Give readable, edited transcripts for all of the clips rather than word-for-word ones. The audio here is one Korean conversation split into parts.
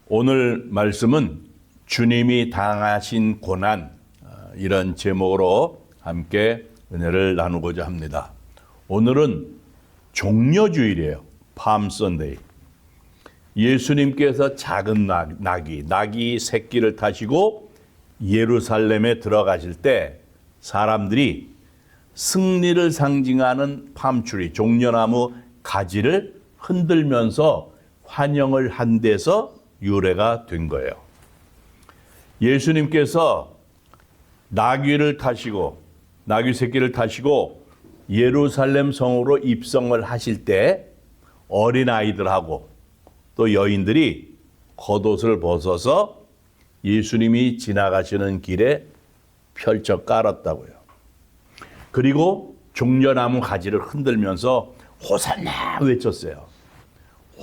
오늘 말씀은 주님이 당하신 고난, 이런 제목으로 함께 은혜를 나누고자 합니다. 오늘은 종려주일이에요. 팜 선데이. 예수님께서 작은 나귀 새끼를 타시고 예루살렘에 들어가실 때 사람들이 승리를 상징하는 팜추리, 종려나무 가지를 흔들면서 환영을 한 데서 유래가 된 거예요. 예수님께서 나귀 새끼를 타시고 예루살렘 성으로 입성을 하실 때 어린아이들하고 또 여인들이 겉옷을 벗어서 예수님이 지나가시는 길에 펼쳐 깔았다고요. 그리고 종려나무 가지를 흔들면서 호산나 외쳤어요.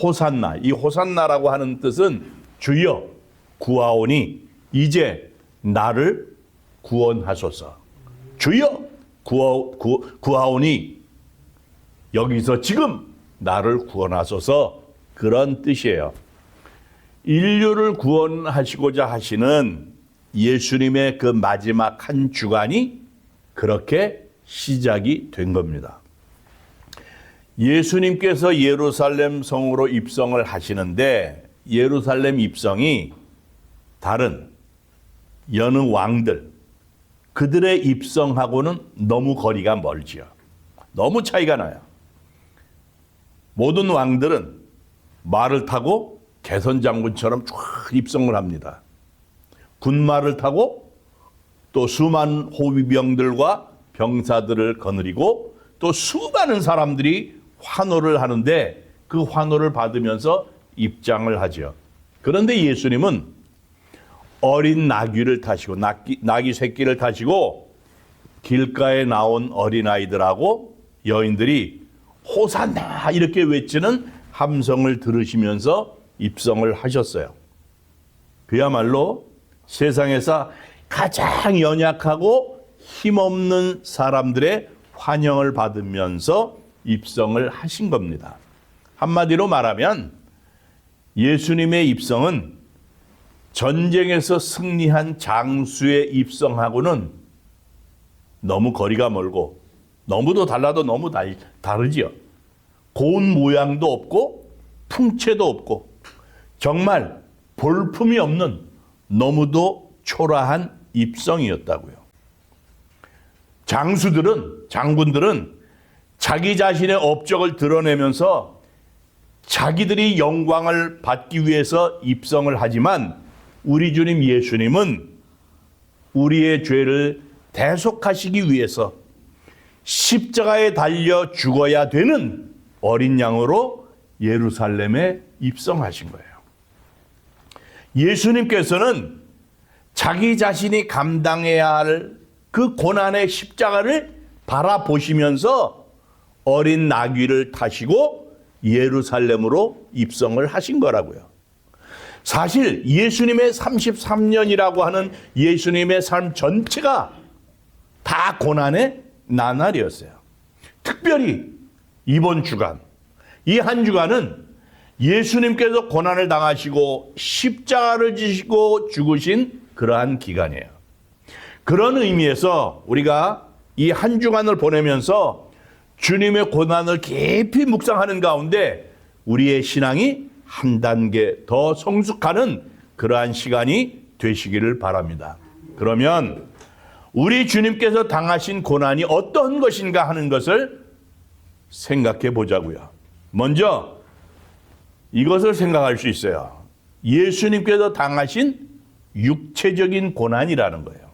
호산나. 이 호산나라고 하는 뜻은 주여 구하오니 이제 나를 구원하소서. 주여 구하오니 여기서 지금 나를 구원하소서. 그런 뜻이에요. 인류를 구원하시고자 하시는 예수님의 그 마지막 한 주간이 그렇게 시작이 된 겁니다. 예수님께서 예루살렘 성으로 입성을 하시는데 예루살렘 입성이 다른 여느 왕들, 그들의 입성하고는 너무 거리가 멀지요. 너무 차이가 나요. 모든 왕들은 말을 타고 개선장군처럼 쫙 입성을 합니다. 군말을 타고 또 수많은 호위병들과 병사들을 거느리고 또 수많은 사람들이 환호를 하는데 그 환호를 받으면서 입장을 하죠. 그런데 예수님은 어린 나귀를 타시고 나귀 새끼를 타시고 길가에 나온 어린아이들하고 여인들이 호산나 이렇게 외치는 함성을 들으시면서 입성을 하셨어요. 그야말로 세상에서 가장 연약하고 힘없는 사람들의 환영을 받으면서 입성을 하신 겁니다. 한마디로 말하면 예수님의 입성은 전쟁에서 승리한 장수의 입성하고는 너무 거리가 멀고 너무도 달라도 너무 다르지요. 고운 모양도 없고 풍채도 없고 정말 볼품이 없는 너무도 초라한 입성이었다고요. 장군들은 자기 자신의 업적을 드러내면서 자기들이 영광을 받기 위해서 입성을 하지만 우리 주님 예수님은 우리의 죄를 대속하시기 위해서 십자가에 달려 죽어야 되는 어린 양으로 예루살렘에 입성하신 거예요. 예수님께서는 자기 자신이 감당해야 할 그 고난의 십자가를 바라보시면서 어린 나귀를 타시고 예루살렘으로 입성을 하신 거라고요. 사실 예수님의 33년이라고 하는 예수님의 삶 전체가 다 고난의 나날이었어요. 특별히 이번 주간, 이 한 주간은 예수님께서 고난을 당하시고 십자가를 지시고 죽으신 그러한 기간이에요. 그런 의미에서 우리가 이 한 주간을 보내면서 주님의 고난을 깊이 묵상하는 가운데 우리의 신앙이 한 단계 더 성숙하는 그러한 시간이 되시기를 바랍니다. 그러면 우리 주님께서 당하신 고난이 어떤 것인가 하는 것을 생각해 보자고요. 먼저 이것을 생각할 수 있어요. 예수님께서 당하신 육체적인 고난이라는 거예요.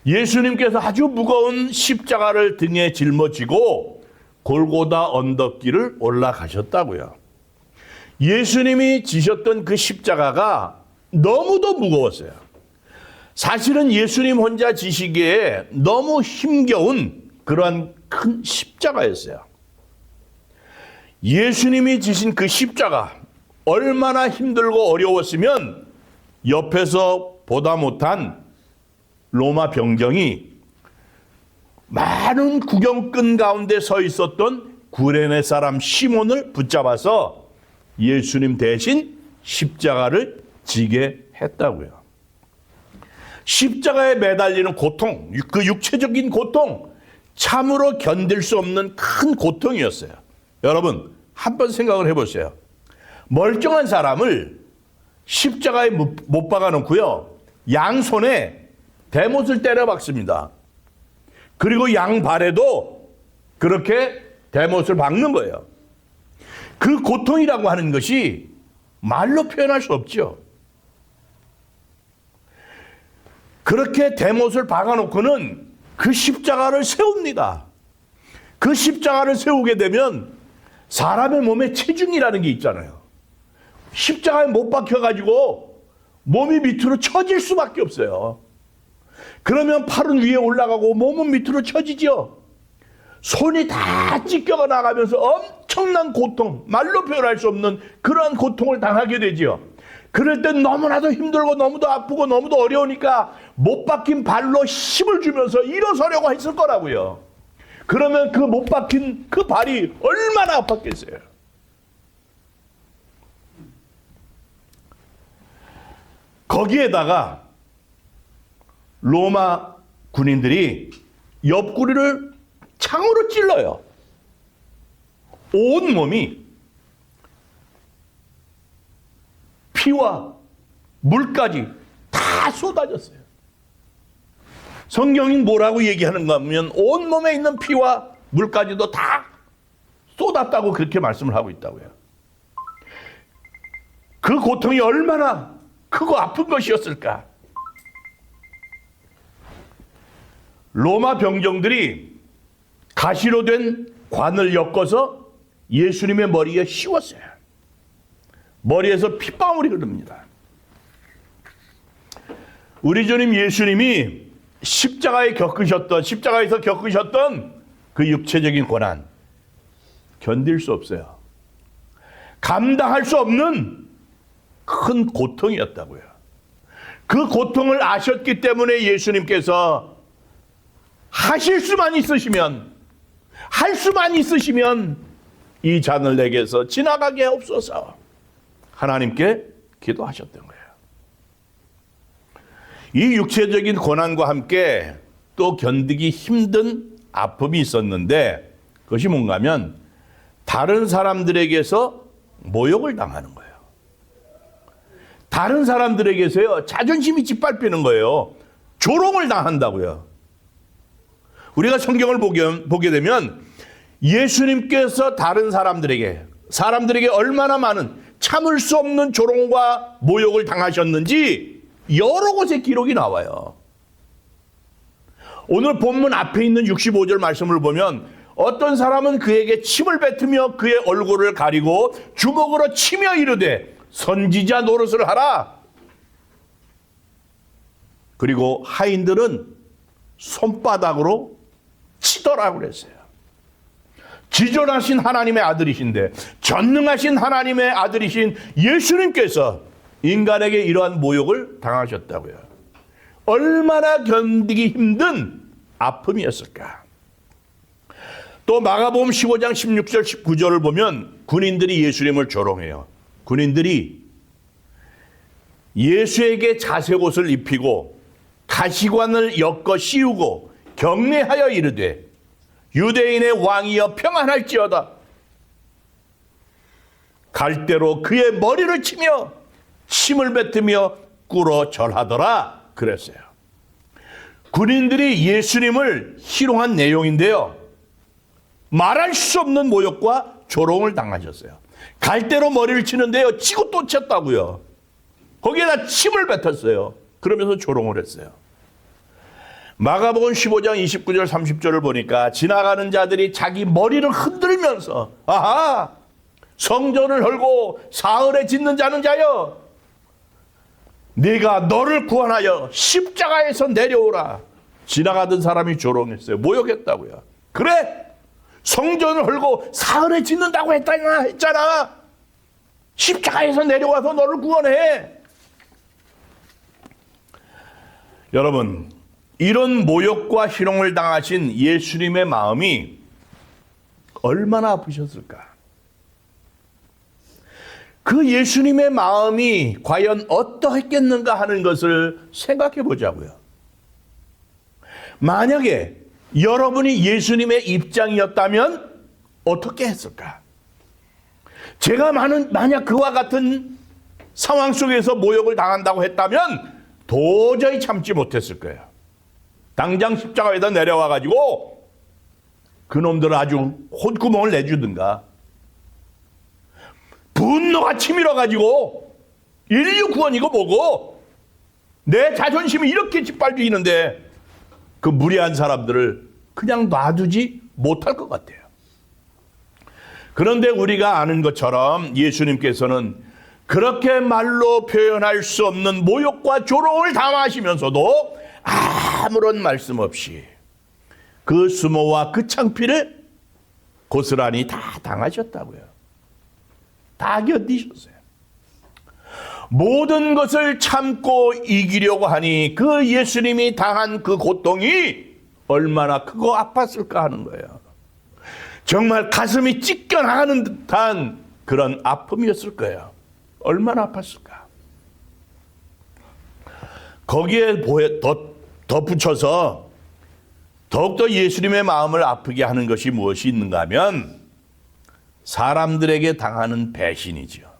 예수님께서 아주 무거운 십자가를 등에 짊어지고 골고다 언덕길을 올라가셨다고요. 예수님이 지셨던 그 십자가가 너무도 무거웠어요. 사실은 예수님 혼자 지시기에 너무 힘겨운 그러한 큰 십자가였어요. 예수님이 지신 그 십자가 얼마나 힘들고 어려웠으면 옆에서 보다 못한 로마 병정이 많은 구경꾼 가운데 서 있었던 구레네 사람 시몬을 붙잡아서 예수님 대신 십자가를 지게 했다고요. 십자가에 매달리는 고통, 그 육체적인 고통, 참으로 견딜 수 없는 큰 고통이었어요. 여러분, 한번 생각을 해보세요. 멀쩡한 사람을 십자가에 못 박아놓고요, 양손에 대못을 때려 박습니다. 그리고 양발에도 그렇게 대못을 박는 거예요. 그 고통이라고 하는 것이 말로 표현할 수 없죠. 그렇게 대못을 박아놓고는 그 십자가를 세웁니다. 그 십자가를 세우게 되면 사람의 몸에 체중이라는 게 있잖아요. 십자가에 못 박혀가지고 몸이 밑으로 처질 수밖에 없어요. 그러면 팔은 위에 올라가고 몸은 밑으로 처지죠. 손이 다 찢겨 나가면서 엄청난 고통, 말로 표현할 수 없는 그러한 고통을 당하게 되죠. 그럴 땐 너무나도 힘들고 너무도 아프고 너무도 어려우니까 못 박힌 발로 힘을 주면서 일어서려고 했을 거라고요. 그러면 그 못 박힌 그 발이 얼마나 아팠겠어요. 거기에다가 로마 군인들이 옆구리를 창으로 찔러요. 온 몸이 피와 물까지 다 쏟아졌어요. 성경이 뭐라고 얘기하는가 하면 온몸에 있는 피와 물까지도 다 쏟았다고 그렇게 말씀을 하고 있다고요. 그 고통이 얼마나 크고 아픈 것이었을까. 로마 병정들이 가시로 된 관을 엮어서 예수님의 머리에 씌웠어요. 머리에서 핏방울이 흐릅니다. 우리 주님 예수님이 십자가에서 겪으셨던 그 육체적인 고난, 견딜 수 없어요. 감당할 수 없는 큰 고통이었다고요. 그 고통을 아셨기 때문에 예수님께서 할 수만 있으시면 이 잔을 내게서 지나가게 하옵소서 하나님께 기도하셨던 거예요. 이 육체적인 고난과 함께 또 견디기 힘든 아픔이 있었는데 그것이 뭔가 하면 다른 사람들에게서 모욕을 당하는 거예요. 다른 사람들에게서요, 자존심이 짓밟히는 거예요. 조롱을 당한다고요. 우리가 성경을 보게 되면 예수님께서 다른 사람들에게 얼마나 많은 참을 수 없는 조롱과 모욕을 당하셨는지 여러 곳에 기록이 나와요. 오늘 본문 앞에 있는 65절 말씀을 보면 어떤 사람은 그에게 침을 뱉으며 그의 얼굴을 가리고 주먹으로 치며 이르되 선지자 노릇을 하라. 그리고 하인들은 손바닥으로 치더라고 그랬어요. 지존하신 하나님의 아들이신데, 전능하신 하나님의 아들이신 예수님께서 인간에게 이러한 모욕을 당하셨다고요. 얼마나 견디기 힘든 아픔이었을까. 또 마가복음 15장 16절 19절을 보면 군인들이 예수님을 조롱해요. 군인들이 예수에게 자색옷을 입히고 가시관을 엮어 씌우고 경례하여 이르되 유대인의 왕이여 평안할지어다. 갈대로 그의 머리를 치며 침을 뱉으며 꿇어 절하더라 그랬어요. 군인들이 예수님을 희롱한 내용인데요, 말할 수 없는 모욕과 조롱을 당하셨어요. 갈대로 머리를 치는데요, 치고 또 쳤다고요. 거기에다 침을 뱉었어요. 그러면서 조롱을 했어요. 마가복음 15장 29절 30절을 보니까 지나가는 자들이 자기 머리를 흔들면서 아하, 성전을 헐고 사흘에 짓는 자는 자여, 네가 너를 구원하여 십자가에서 내려오라. 지나가던 사람이 조롱했어요. 모욕했다고요. 그래, 성전을 헐고 사흘에 짓는다고 했잖아. 십자가에서 내려와서 너를 구원해. 여러분, 이런 모욕과 희롱을 당하신 예수님의 마음이 얼마나 아프셨을까. 그 예수님의 마음이 과연 어떠했겠는가 하는 것을 생각해 보자고요. 만약에 여러분이 예수님의 입장이었다면 어떻게 했을까? 제가 만약 그와 같은 상황 속에서 모욕을 당한다고 했다면 도저히 참지 못했을 거예요. 당장 십자가에다 내려와가지고 그놈들을 아주 혼구멍을 내주든가, 분노가 치밀어가지고 인류 구원이고 뭐고 내 자존심이 이렇게 짓밟히는데 그 무례한 사람들을 그냥 놔두지 못할 것 같아요. 그런데 우리가 아는 것처럼 예수님께서는 그렇게 말로 표현할 수 없는 모욕과 조롱을 당하시면서도 아무런 말씀 없이 그 수모와 그 창피를 고스란히 다 당하셨다고요. 다 견디셨어요. 모든 것을 참고 이기려고 하니 그 예수님이 당한 그 고통이 얼마나 크고 아팠을까 하는 거예요. 정말 가슴이 찢겨나가는 듯한 그런 아픔이었을 거예요. 얼마나 아팠을까. 거기에 덧붙여서 더욱더 예수님의 마음을 아프게 하는 것이 무엇이 있는가 하면 사람들에게 당하는 배신이죠.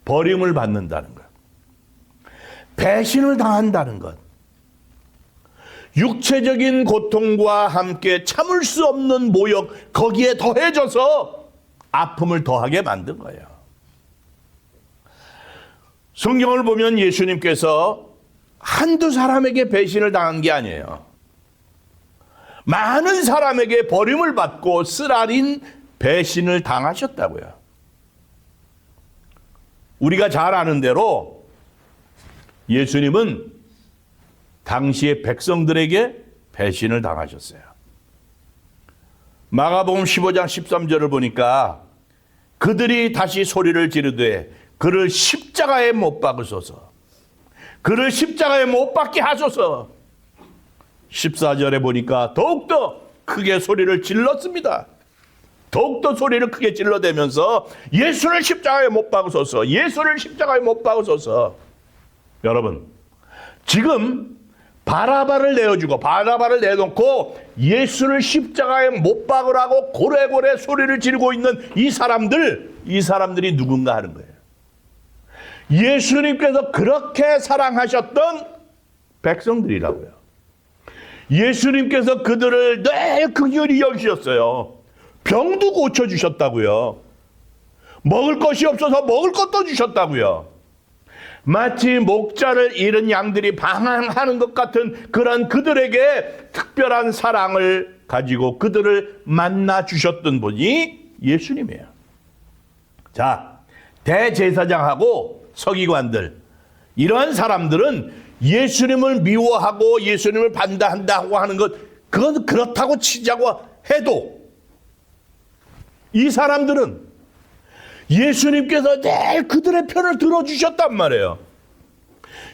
버림을 받는다는 것. 배신을 당한다는 것. 육체적인 고통과 함께 참을 수 없는 모욕, 거기에 더해져서 아픔을 더하게 만든 거예요. 성경을 보면 예수님께서 한두 사람에게 배신을 당한 게 아니에요. 많은 사람에게 버림을 받고 쓰라린 배신을 당하셨다고요. 우리가 잘 아는 대로 예수님은 당시의 백성들에게 배신을 당하셨어요. 마가복음 15장 13절을 보니까 그들이 다시 소리를 지르되 그를 십자가에 못 박으소서, 그를 십자가에 못 박게 하소서. 14절에 보니까 더욱더 크게 소리를 질렀습니다. 더욱더 소리를 크게 질러대면서 예수를 십자가에 못 박으소서, 예수를 십자가에 못 박으소서. 여러분, 지금 바라바를 내어주고 바라바를 내놓고 예수를 십자가에 못 박으라고 고래고래 소리를 지르고 있는 이 사람들이 누군가 하는 거예요. 예수님께서 그렇게 사랑하셨던 백성들이라고요. 예수님께서 그들을 늘 긍휼히 여기셨어요. 병도 고쳐주셨다고요. 먹을 것이 없어서 먹을 것도 주셨다고요. 마치 목자를 잃은 양들이 방황하는 것 같은 그런 그들에게 특별한 사랑을 가지고 그들을 만나 주셨던 분이 예수님이에요. 자, 대제사장하고 서기관들, 이러한 사람들은 예수님을 미워하고 예수님을 반대한다고 하는 것, 그건 그렇다고 치자고 해도 이 사람들은 예수님께서 늘 그들의 편을 들어주셨단 말이에요.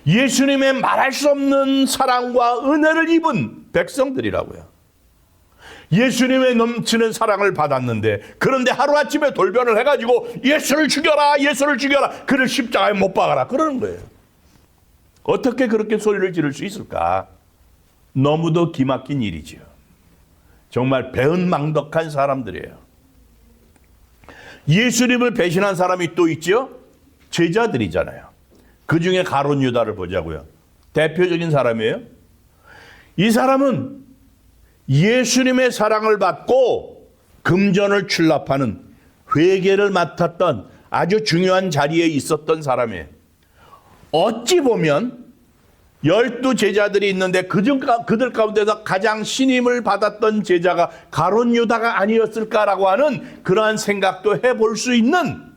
예수님의 말할 수 없는 사랑과 은혜를 입은 백성들이라고요. 예수님의 넘치는 사랑을 받았는데, 그런데 하루아침에 돌변을 해가지고 예수를 죽여라, 예수를 죽여라, 그를 십자가에 못 박아라 그러는 거예요. 어떻게 그렇게 소리를 지를 수 있을까? 너무도 기막힌 일이지요. 정말 배은망덕한 사람들이에요. 예수님을 배신한 사람이 또 있죠? 제자들이잖아요. 그 중에 가룟 유다를 보자고요. 대표적인 사람이에요. 이 사람은 예수님의 사랑을 받고 금전을 출납하는 회계를 맡았던 아주 중요한 자리에 있었던 사람이에요. 어찌 보면 12 제자들이 있는데 그들 가운데서 가장 신임을 받았던 제자가 가룟 유다가 아니었을까라고 하는 그러한 생각도 해볼 수 있는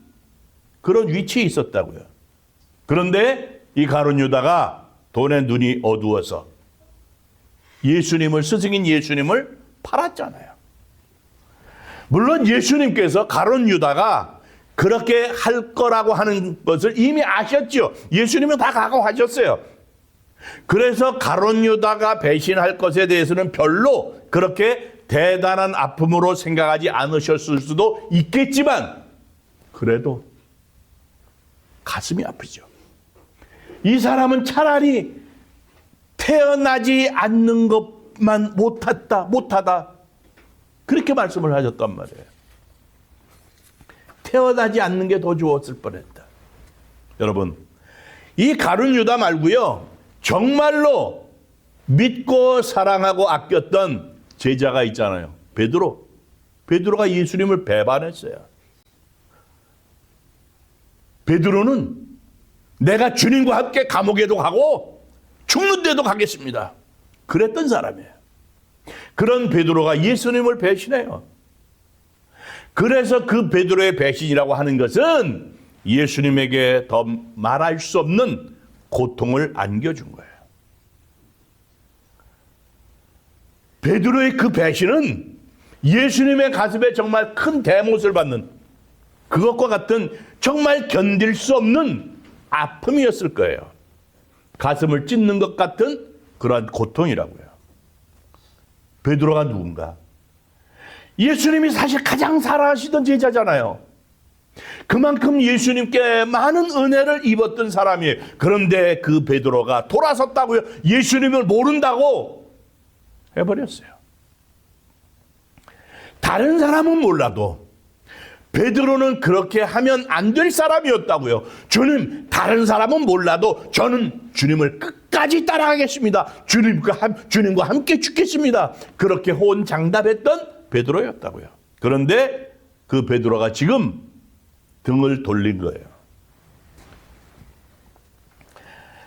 그런 위치에 있었다고요. 그런데 이 가룟 유다가 돈에 눈이 어두워서 예수님을, 스승인 예수님을 팔았잖아요. 물론 예수님께서 가룟 유다가 그렇게 할 거라고 하는 것을 이미 아셨죠. 예수님은 다 각오하셨어요. 그래서 가룟 유다가 배신할 것에 대해서는 별로 그렇게 대단한 아픔으로 생각하지 않으셨을 수도 있겠지만, 그래도 가슴이 아프죠. 이 사람은 차라리 태어나지 않는 것만 못하다. 그렇게 말씀을 하셨단 말이에요. 태어나지 않는 게 더 좋았을 뻔했다. 여러분, 이 가룟 유다 말고요, 정말로 믿고 사랑하고 아꼈던 제자가 있잖아요. 베드로. 베드로가 예수님을 배반했어요. 베드로는 내가 주님과 함께 감옥에도 가고 죽는 데도 가겠습니다. 그랬던 사람이에요. 그런 베드로가 예수님을 배신해요. 그래서 그 베드로의 배신이라고 하는 것은 예수님에게 더 말할 수 없는 고통을 안겨준 거예요. 베드로의 그 배신은 예수님의 가슴에 정말 큰 대못을 받는 그것과 같은 정말 견딜 수 없는 아픔이었을 거예요. 가슴을 찢는 것 같은 그러한 고통이라고요. 베드로가 누군가? 예수님이 사실 가장 사랑하시던 제자잖아요. 그만큼 예수님께 많은 은혜를 입었던 사람이에요. 그런데 그 베드로가 돌아섰다고요. 예수님을 모른다고 해버렸어요. 다른 사람은 몰라도 베드로는 그렇게 하면 안 될 사람이었다고요. 주님, 다른 사람은 몰라도 저는 주님을 끝까지 따라가겠습니다. 주님과 함께 죽겠습니다. 그렇게 호언장담했던 베드로였다고요. 그런데 그 베드로가 지금 등을 돌린 거예요.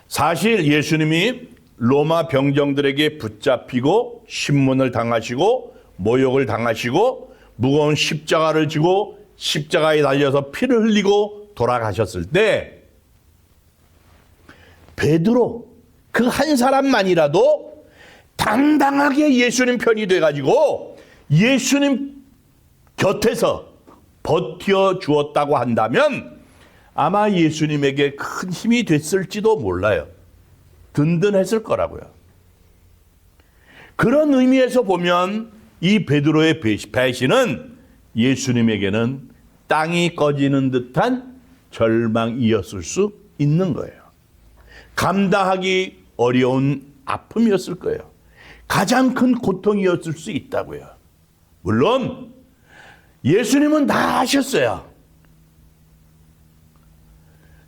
사실 예수님이 로마 병정들에게 붙잡히고 신문을 당하시고 모욕을 당하시고 무거운 십자가를 지고 십자가에 달려서 피를 흘리고 돌아가셨을 때 베드로 그 한 사람만이라도 당당하게 예수님 편이 돼가지고 예수님 곁에서 버텨주었다고 한다면 아마 예수님에게 큰 힘이 됐을지도 몰라요. 든든했을 거라고요. 그런 의미에서 보면 이 베드로의 배신은 예수님에게는 땅이 꺼지는 듯한 절망이었을 수 있는 거예요. 감당하기 어려운 아픔이었을 거예요. 가장 큰 고통이었을 수 있다고요. 물론 예수님은 다 아셨어요.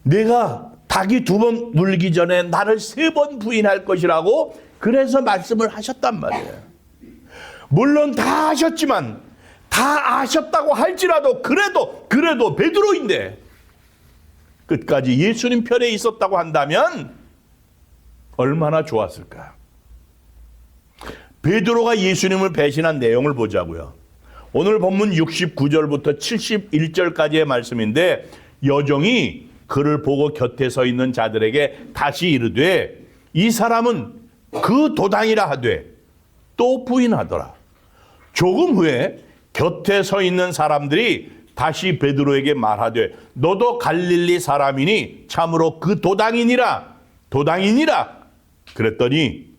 내가 닭이 2번 물기 전에 나를 3번 부인할 것이라고 그래서 말씀을 하셨단 말이에요. 물론 다 아셨지만 다 아셨다고 할지라도 그래도 베드로인데 끝까지 예수님 편에 있었다고 한다면 얼마나 좋았을까. 베드로가 예수님을 배신한 내용을 보자고요. 오늘 본문 69절부터 71절까지의 말씀인데 여종이 그를 보고 곁에 서 있는 자들에게 다시 이르되 이 사람은 그 도당이라 하되 또 부인하더라. 조금 후에 곁에 서 있는 사람들이 다시 베드로에게 말하되 너도 갈릴리 사람이니 참으로 그 도당이니라. 그랬더니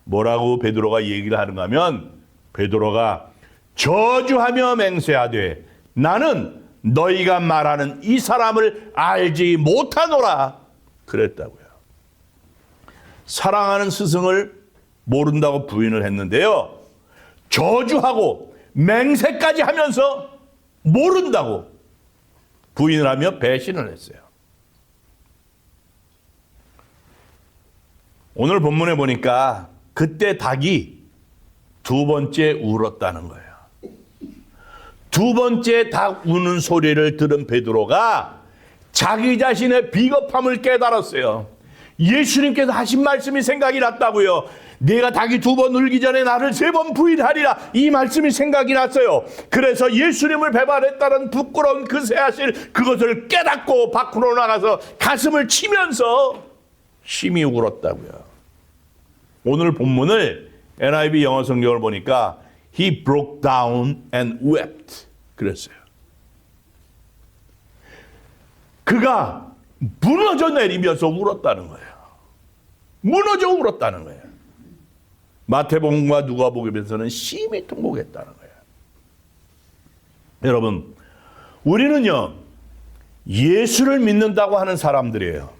뭐라고 베드로가 얘기를 하는가 하면 베드로가 저주하며 맹세하되 나는 너희가 말하는 이 사람을 알지 못하노라 그랬다고요. 사랑하는 스승을 모른다고 부인을 했는데요. 저주하고 맹세까지 하면서 모른다고 부인을 하며 배신을 했어요. 오늘 본문에 보니까 그때 닭이 2번째 울었다는 거예요. 2번째 닭 우는 소리를 들은 베드로가 자기 자신의 비겁함을 깨달았어요. 예수님께서 하신 말씀이 생각이 났다고요. 내가 닭이 2번 울기 전에 나를 3번 부인하리라. 이 말씀이 생각이 났어요. 그래서 예수님을 배반했다는 부끄러운 그 새하실 그것을 깨닫고 밖으로 나가서 가슴을 치면서 심히 울었다고요. 오늘 본문을 NIV 영어 성경을 보니까 He broke down and wept 그랬어요. 그가 무너져 내리면서 울었다는 거예요. 무너져 울었다는 거예요. 마태복음과 누가복음에서는 심히 통곡했다는 거예요. 여러분, 우리는요 예수를 믿는다고 하는 사람들이에요.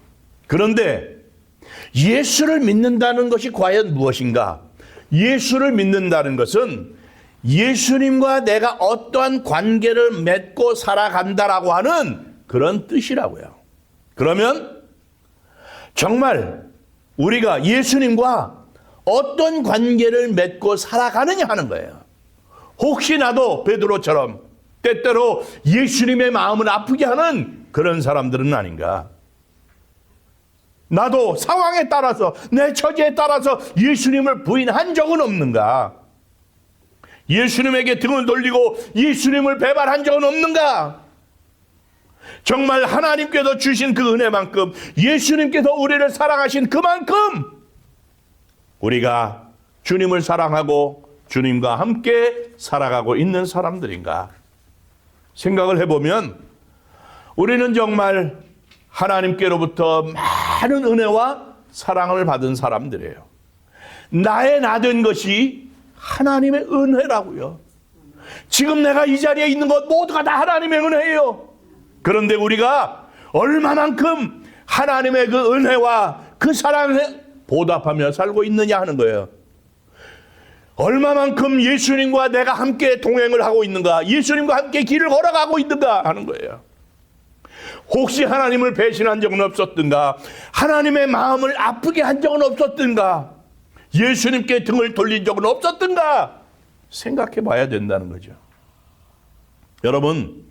그런데 예수를 믿는다는 것이 과연 무엇인가? 예수를 믿는다는 것은 예수님과 내가 어떠한 관계를 맺고 살아간다라고 하는 그런 뜻이라고요. 그러면 정말 우리가 예수님과 어떤 관계를 맺고 살아가느냐 하는 거예요. 혹시 나도 베드로처럼 때때로 예수님의 마음을 아프게 하는 그런 사람들은 아닌가? 나도 상황에 따라서 내 처지에 따라서 예수님을 부인한 적은 없는가? 예수님에게 등을 돌리고 예수님을 배반한 적은 없는가? 정말 하나님께서 주신 그 은혜만큼 예수님께서 우리를 사랑하신 그만큼 우리가 주님을 사랑하고 주님과 함께 살아가고 있는 사람들인가? 생각을 해보면 우리는 정말 하나님께로부터 많은 은혜와 사랑을 받은 사람들이에요. 나의 나 된 것이 하나님의 은혜라고요. 지금 내가 이 자리에 있는 것 모두가 다 하나님의 은혜예요. 그런데 우리가 얼마만큼 하나님의 그 은혜와 그 사랑에 보답하며 살고 있느냐 하는 거예요. 얼마만큼 예수님과 내가 함께 동행을 하고 있는가, 예수님과 함께 길을 걸어가고 있는가 하는 거예요. 혹시 하나님을 배신한 적은 없었던가, 하나님의 마음을 아프게 한 적은 없었던가, 예수님께 등을 돌린 적은 없었던가 생각해 봐야 된다는 거죠. 여러분,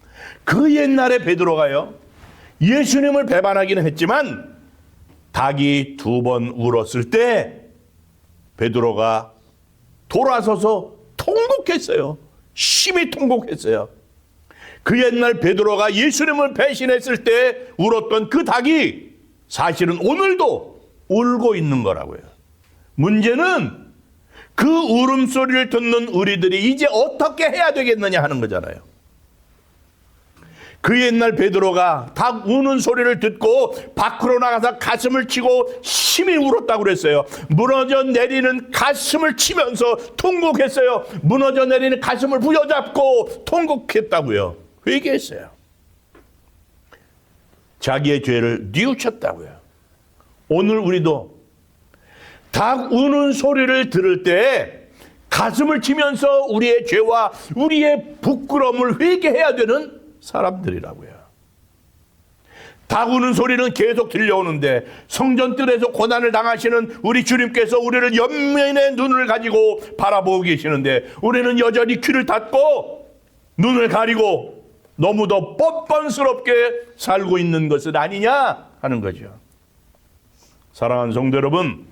그 옛날에 베드로가요, 예수님을 배반하기는 했지만 닭이 2번 울었을 때 베드로가 돌아서서 통곡했어요. 심히 통곡했어요. 그 옛날 베드로가 예수님을 배신했을 때 울었던 그 닭이 사실은 오늘도 울고 있는 거라고요. 문제는 그 울음소리를 듣는 우리들이 이제 어떻게 해야 되겠느냐 하는 거잖아요. 그 옛날 베드로가 닭 우는 소리를 듣고 밖으로 나가서 가슴을 치고 심히 울었다고 그랬어요. 무너져 내리는 가슴을 치면서 통곡했어요. 무너져 내리는 가슴을 부여잡고 통곡했다고요. 회개했어요. 자기의 죄를 뉘우쳤다고요. 오늘 우리도 닭 우는 소리를 들을 때 가슴을 치면서 우리의 죄와 우리의 부끄러움을 회개해야 되는 사람들이라고요. 닭 우는 소리는 계속 들려오는데 성전뜰에서 고난을 당하시는 우리 주님께서 우리를 연면의 눈을 가지고 바라보고 계시는데 우리는 여전히 귀를 닫고 눈을 가리고 너무도 뻔뻔스럽게 살고 있는 것은 아니냐 하는 거죠. 사랑하는 성도 여러분,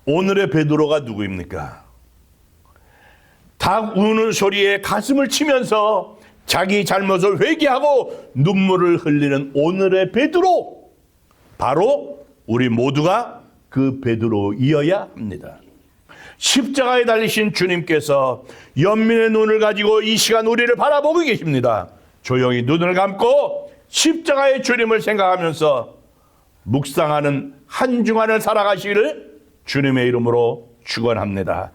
오늘의 베드로가 누구입니까? 닭 우는 소리에 가슴을 치면서 자기 잘못을 회개하고 눈물을 흘리는 오늘의 베드로, 바로 우리 모두가 그 베드로이어야 합니다. 십자가에 달리신 주님께서 연민의 눈을 가지고 이 시간 우리를 바라보고 계십니다. 조용히 눈을 감고 십자가의 주님을 생각하면서 묵상하는 한 주간을 살아가시기를 주님의 이름으로 축원합니다.